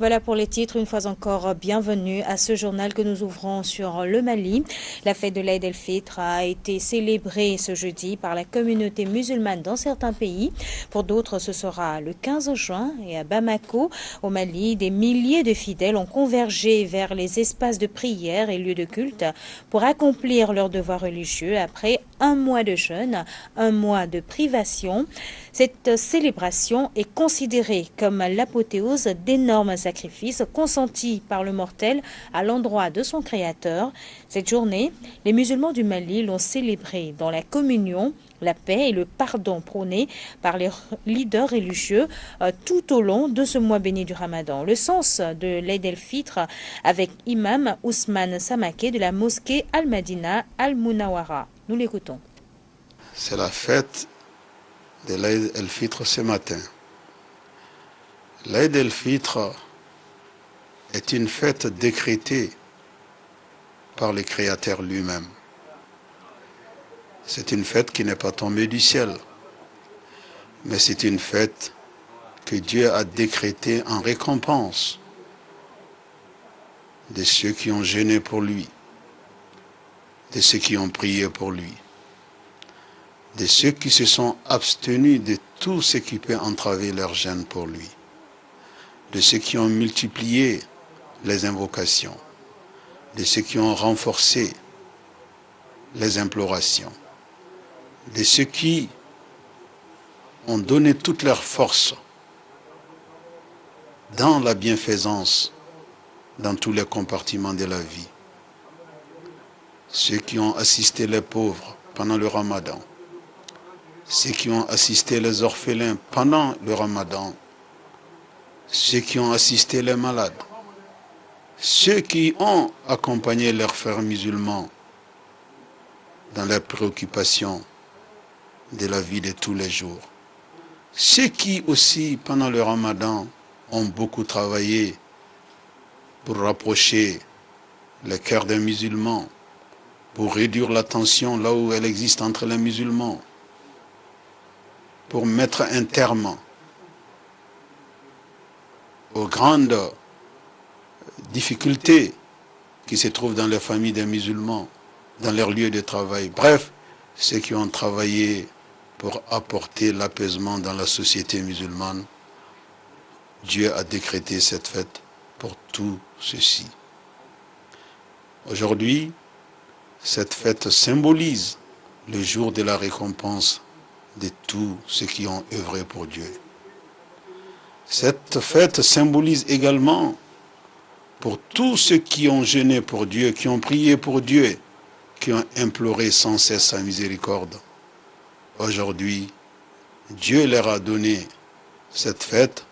Voilà pour les titres. Une fois encore, bienvenue à ce journal que nous ouvrons sur le Mali. La fête de l'Aïd el-Fitr a été célébrée ce jeudi par la communauté musulmane dans certains pays. Pour d'autres, ce sera le 15 juin. Et à Bamako, au Mali, des milliers de fidèles ont convergé vers les espaces de prière et lieux de culte pour accomplir leurs devoirs religieux après un mois de jeûne, un mois de privation. Cette célébration est considérée comme l'apothéose d'énormes sacrifices consentis par le mortel à l'endroit de son créateur. Cette journée, les musulmans du Mali l'ont célébrée dans la communion, la paix et le pardon prônés par les leaders religieux tout au long de ce mois béni du Ramadan. Le sens de l'Aïd el-Fitr avec Imam Ousmane Samaké de la mosquée Al-Madina Al-Munawara. Nous l'écoutons. C'est la fête de l'Aïd el-Fitr ce matin. L'Aïd el-Fitr est une fête décrétée par le Créateur lui-même. C'est une fête qui n'est pas tombée du ciel, mais c'est une fête que Dieu a décrétée en récompense de ceux qui ont jeûné pour lui, de ceux qui ont prié pour lui, de ceux qui se sont abstenus de tout ce qui peut entraver leur jeûne pour lui, de ceux qui ont multiplié les invocations, de ceux qui ont renforcé les implorations, de ceux qui ont donné toute leur force dans la bienfaisance dans tous les compartiments de la vie, ceux qui ont assisté les pauvres pendant le Ramadan, ceux qui ont assisté les orphelins pendant le Ramadan, ceux qui ont assisté les malades, ceux qui ont accompagné leurs frères musulmans dans leurs préoccupations de la vie de tous les jours, ceux qui aussi pendant le Ramadan ont beaucoup travaillé pour rapprocher le cœur des musulmans, pour réduire la tension là où elle existe entre les musulmans, pour mettre un terme aux grandes difficultés qui se trouvent dans les familles des musulmans, dans leurs lieux de travail. Bref, ceux qui ont travaillé pour apporter l'apaisement dans la société musulmane, Dieu a décrété cette fête pour tout ceci. Aujourd'hui, cette fête symbolise le jour de la récompense de tous ceux qui ont œuvré pour Dieu. Cette fête symbolise également pour tous ceux qui ont jeûné pour Dieu, qui ont prié pour Dieu, qui ont imploré sans cesse sa miséricorde. Aujourd'hui, Dieu leur a donné cette fête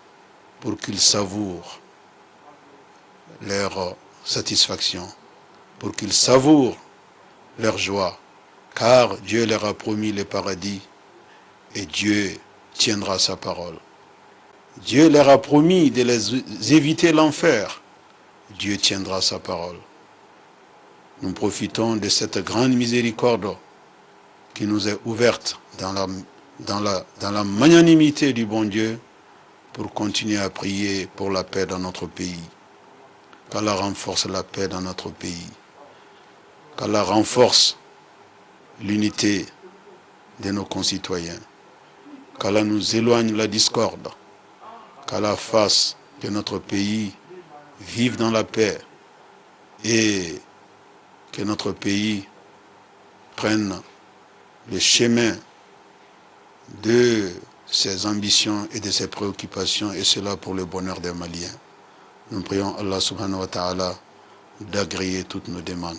pour qu'ils savourent leur satisfaction, pour qu'ils savourent leur joie, car Dieu leur a promis le paradis et Dieu tiendra sa parole. Dieu leur a promis de les éviter l'enfer, Dieu tiendra sa parole. Nous profitons de cette grande miséricorde qui nous est ouverte dans la magnanimité du bon Dieu pour continuer à prier pour la paix dans notre pays. Qu'Allah renforce la paix dans notre pays. Qu'Allah renforce l'unité de nos concitoyens. Qu'Allah nous éloigne la discorde. Qu'Allah fasse que notre pays vive dans la paix et que notre pays prenne le chemin de ses ambitions et de ses préoccupations, et cela pour le bonheur des Maliens. Nous prions Allah subhanahu wa ta'ala d'agréer toutes nos demandes.